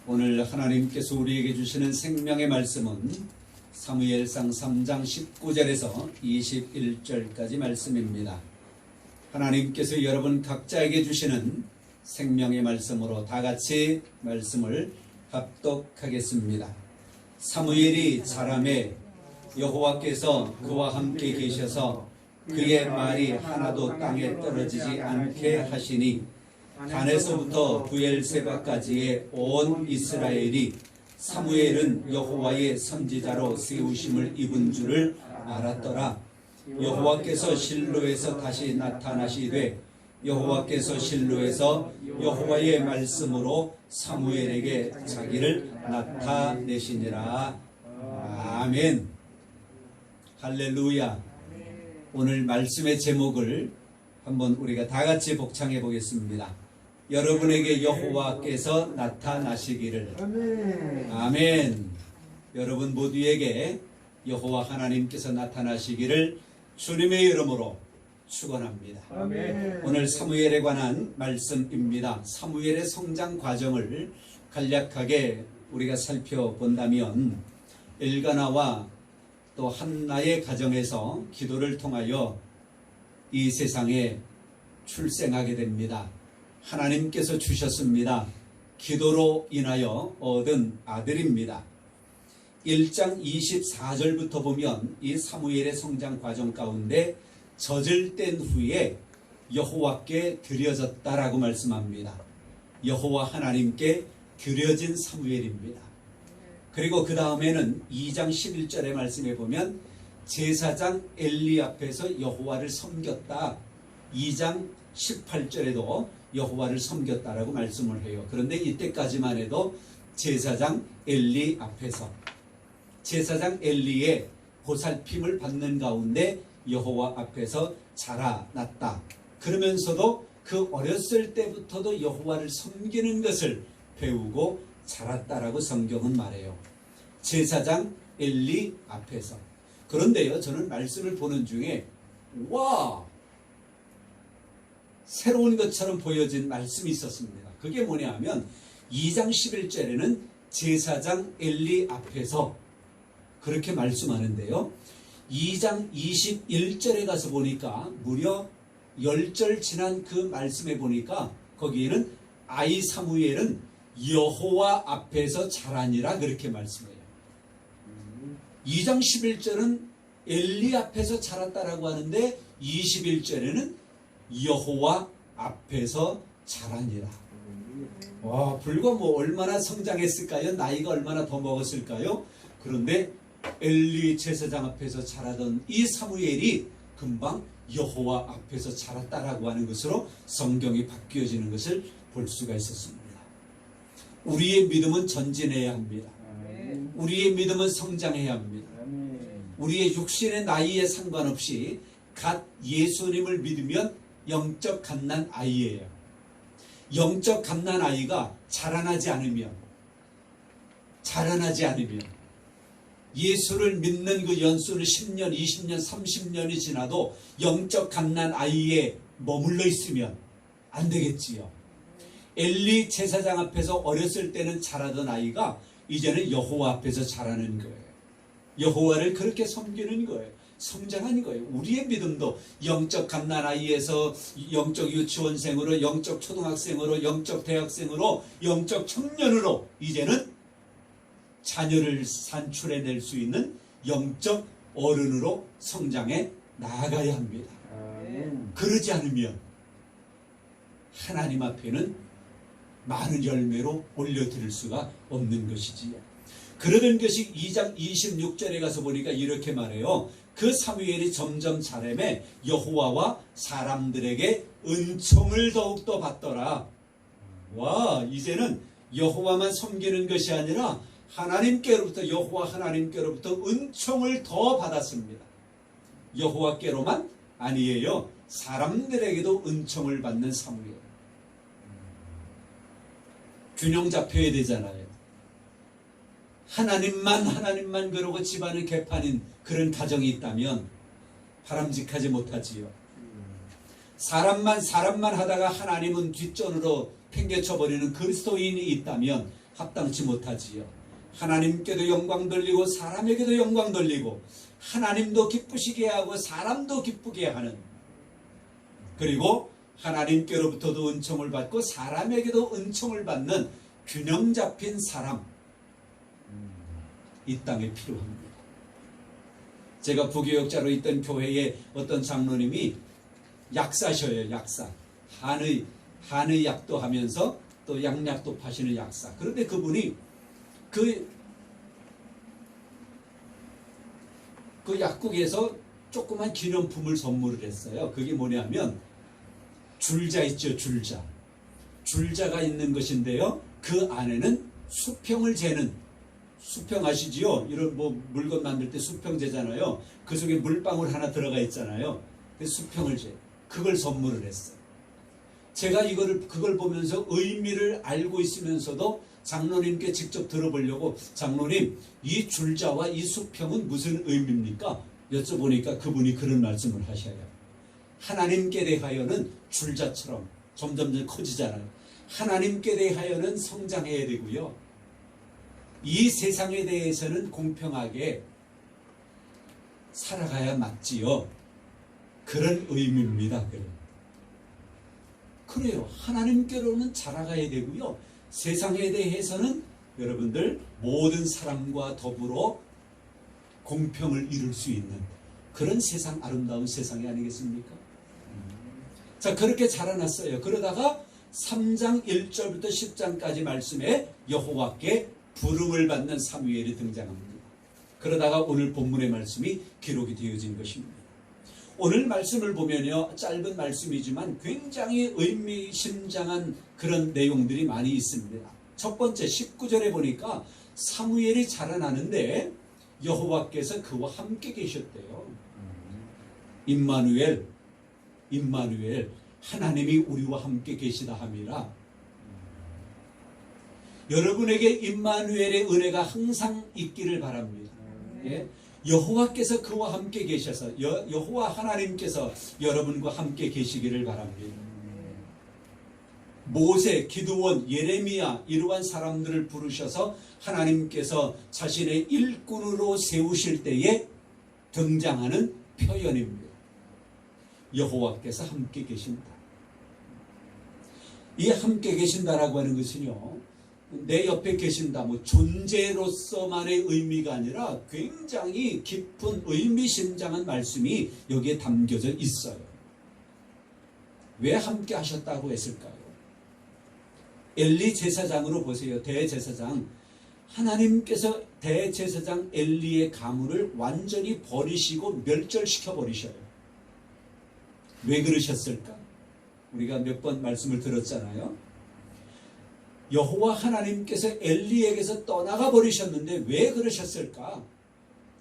오늘 하나님께서 우리에게 주시는 생명의 말씀은 사무엘상 3장 19절에서 21절까지 말씀입니다. 하나님께서 여러분 각자에게 주시는 생명의 말씀으로 다같이 말씀을 합독하겠습니다. 사무엘이 자라매 여호와께서 그와 함께 계셔서 그의 말이 하나도 땅에 떨어지지 않게 하시니 단에서부터 브엘세바까지의 온 이스라엘이 사무엘은 여호와의 선지자로 세우심을 입은 줄을 알았더라. 여호와께서 실로에서 다시 나타나시되 여호와께서 실로에서 여호와의 말씀으로 사무엘에게 자기를 나타내시니라. 아멘. 할렐루야. 오늘 말씀의 제목을 한번 우리가 다 같이 복창해 보겠습니다. 여러분에게 여호와께서 나타나시기를. 아멘. 아멘. 여러분 모두에게 여호와 하나님께서 나타나시기를 주님의 이름으로 축원합니다. 아멘. 오늘 사무엘에 관한 말씀입니다. 사무엘의 성장 과정을 간략하게 우리가 살펴본다면 엘가나와 또 한나의 가정에서 기도를 통하여 이 세상에 출생하게 됩니다. 하나님께서 주셨습니다. 기도로 인하여 얻은 아들입니다. 1장 24절부터 보면 이 사무엘의 성장 과정 가운데 젖을 뗀 후에 여호와께 드려졌다라고 말씀합니다. 여호와 하나님께 드려진 사무엘입니다. 그리고 그 다음에는 2장 11절의 말씀에 보면 제사장 엘리 앞에서 여호와를 섬겼다. 2장 18절에도 여호와를 섬겼다라고 말씀을 해요. 그런데 이때까지만 해도 제사장 엘리 앞에서 제사장 엘리의 보살핌을 받는 가운데 여호와 앞에서 자라났다. 그러면서도 그 어렸을 때부터도 여호와를 섬기는 것을 배우고 자랐다라고 성경은 말해요. 제사장 엘리 앞에서. 그런데요, 저는 말씀을 보는 중에 와! 새로운 것처럼 보여진 말씀이 있었습니다. 그게 뭐냐 하면 2장 11절에는 제사장 엘리 앞에서 그렇게 말씀하는데요. 2장 21절에 가서 보니까 무려 10절 지난 그 말씀에 보니까 거기에는 아이 사무엘은 여호와 앞에서 자라니라 그렇게 말씀해요. 2장 11절은 엘리 앞에서 자랐다라고 하는데 21절에는 여호와 앞에서 자라니라. 와, 불과 뭐 얼마나 성장했을까요? 나이가 얼마나 더 먹었을까요? 그런데 엘리 제사장 앞에서 자라던 이 사무엘이 금방 여호와 앞에서 자랐다라고 하는 것으로 성경이 바뀌어지는 것을 볼 수가 있었습니다. 우리의 믿음은 전진해야 합니다. 우리의 믿음은 성장해야 합니다. 우리의 육신의 나이에 상관없이 갓 예수님을 믿으면 영적 갓난 아이예요. 영적 갓난 아이가 자라나지 않으면 예수를 믿는 그 연수는 10년, 20년, 30년이 지나도 영적 갓난 아이에 머물러 있으면 안 되겠지요. 엘리 제사장 앞에서 어렸을 때는 자라던 아이가 이제는 여호와 앞에서 자라는 거예요. 여호와를 그렇게 섬기는 거예요. 성장한 거예요. 우리의 믿음도 영적 갓난아이에서 영적 유치원생으로, 영적 초등학생으로, 영적 대학생으로, 영적 청년으로 이제는 자녀를 산출해낼 수 있는 영적 어른으로 성장해 나아가야 합니다. 그러지 않으면 하나님 앞에는 많은 열매로 올려드릴 수가 없는 것이지요. 그러던 것이 2장 26절에 가서 보니까 이렇게 말해요. 그 사무엘이 점점 자라매 여호와와 사람들에게 은총을 더욱더 받더라. 와, 이제는 여호와만 섬기는 것이 아니라 하나님께로부터, 여호와 하나님께로부터 은총을 더 받았습니다. 여호와께로만 아니에요. 사람들에게도 은총을 받는 사무엘. 균형 잡혀야 되잖아요. 하나님만 그러고 집안은 개판인 그런 가정이 있다면 바람직하지 못하지요. 사람만 하다가 하나님은 뒷전으로 팽개쳐버리는 그리스도인이 있다면 합당치 못하지요. 하나님께도 영광 돌리고 사람에게도 영광 돌리고 하나님도 기쁘시게 하고 사람도 기쁘게 하는, 그리고 하나님께로부터도 은총을 받고 사람에게도 은총을 받는 균형 잡힌 사람, 이 땅에 필요합니다. 제가 부교역자로 있던 교회에 어떤 장로님이 약사셔요. 약사. 한의 약도 하면서 또 양약도 파시는 약사. 그런데 그분이 그 약국에서 조그만 기념품을 선물을 했어요. 그게 뭐냐면 줄자 있죠. 줄자가 있는 것인데요. 그 안에는 수평을 재는, 수평 아시지요? 이런 뭐 물건 만들 때 수평 재잖아요. 그 속에 물방울 하나 들어가 있잖아요. 그 수평을 재. 그걸 선물을 했어요. 제가 그걸 보면서 의미를 알고 있으면서도 장로님께 직접 들어보려고, 장로님, 이 줄자와 이 수평은 무슨 의미입니까? 여쭤보니까 그분이 그런 말씀을 하셔요. 하나님께 대하여는 줄자처럼 점점 커지잖아요. 하나님께 대하여는 성장해야 되고요. 이 세상에 대해서는 공평하게 살아가야 맞지요. 그런 의미입니다. 그래요. 하나님께로는 자라가야 되고요. 세상에 대해서는 여러분들 모든 사람과 더불어 공평을 이룰 수 있는 그런 세상, 아름다운 세상이 아니겠습니까? 자, 그렇게 자라났어요. 그러다가 3장 1절부터 10장까지 말씀에 여호와께 부름을 받는 사무엘이 등장합니다. 그러다가 오늘 본문의 말씀이 기록이 되어진 것입니다. 오늘 말씀을 보면요, 짧은 말씀이지만 굉장히 의미심장한 그런 내용들이 많이 있습니다. 첫 번째 19절에 보니까 사무엘이 자라나는데 여호와께서 그와 함께 계셨대요. 임마누엘, 하나님이 우리와 함께 계시다 함이라. 여러분에게 임마누엘의 은혜가 항상 있기를 바랍니다. 예? 여호와께서 그와 함께 계셔서, 여호와 하나님께서 여러분과 함께 계시기를 바랍니다. 모세, 기드온, 예레미야, 이러한 사람들을 부르셔서 하나님께서 자신의 일꾼으로 세우실 때에 등장하는 표현입니다. 여호와께서 함께 계신다. 이 함께 계신다라고 하는 것은요, 내 옆에 계신다, 뭐 존재로서만의 의미가 아니라 굉장히 깊은 의미심장한 말씀이 여기에 담겨져 있어요. 왜 함께 하셨다고 했을까요? 엘리 제사장으로 보세요. 대제사장. 하나님께서 대제사장 엘리의 가문을 완전히 버리시고 멸절시켜 버리셔요. 왜 그러셨을까? 우리가 몇 번 말씀을 들었잖아요. 여호와 하나님께서 엘리에게서 떠나가 버리셨는데 왜 그러셨을까?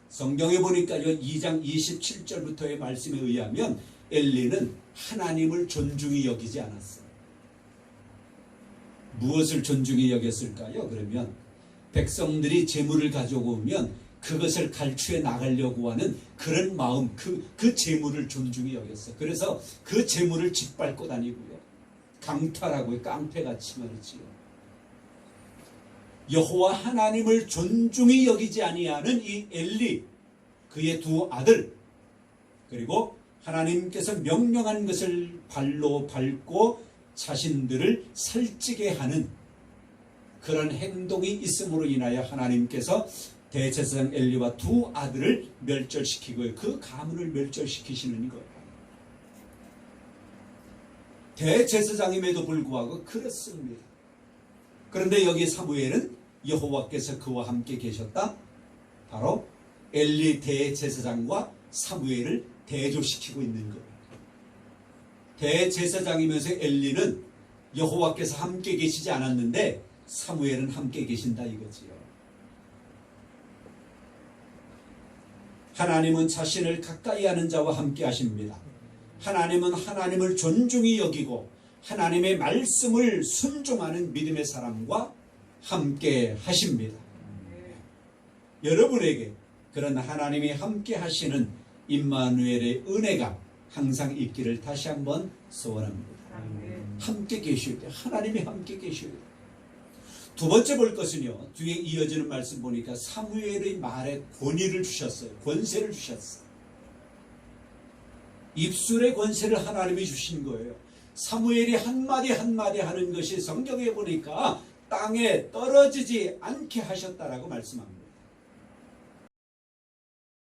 성경에 보니까요, 2장 27절부터의 말씀에 의하면 엘리는 하나님을 존중히 여기지 않았어요. 무엇을 존중히 여겼을까요? 그러면 백성들이 재물을 가져오면 그것을 갈취해 나가려고 하는 그런 마음, 그 재물을 존중히 여겼어요. 그래서 그 재물을 짓밟고 다니고요. 강탈하고요. 깡패같이 말이지요. 여호와 하나님을 존중히 여기지 아니하는 이 엘리, 그의 두 아들, 그리고 하나님께서 명령한 것을 발로 밟고 자신들을 살찌게 하는 그런 행동이 있음으로 인하여 하나님께서 대제사장 엘리와 두 아들을 멸절시키고 그 가문을 멸절시키시는 거예요. 대제사장임에도 불구하고 그렇습니다. 그런데 여기 사무엘은 여호와께서 그와 함께 계셨다. 바로 엘리 대제사장과 사무엘을 대조시키고 있는 거예요. 대제사장이면서 엘리는 여호와께서 함께 계시지 않았는데 사무엘은 함께 계신다 이거지요. 하나님은 자신을 가까이 하는 자와 함께 하십니다. 하나님은 하나님을 존중히 여기고 하나님의 말씀을 순종하는 믿음의 사람과 함께 하십니다. 여러분에게 그런 하나님이 함께 하시는 임마누엘의 은혜가 항상 있기를 다시 한번 소원합니다. 함께 계셔야 돼요. 하나님이 함께 계셔야 돼요. 두 번째 볼 것은요, 뒤에 이어지는 말씀 보니까 사무엘의 말에 권위를 주셨어요. 권세를 주셨어요. 입술의 권세를 하나님이 주신 거예요. 사무엘이 한마디 한마디 하는 것이 성경에 보니까 땅에 떨어지지 않게 하셨다라고 말씀합니다.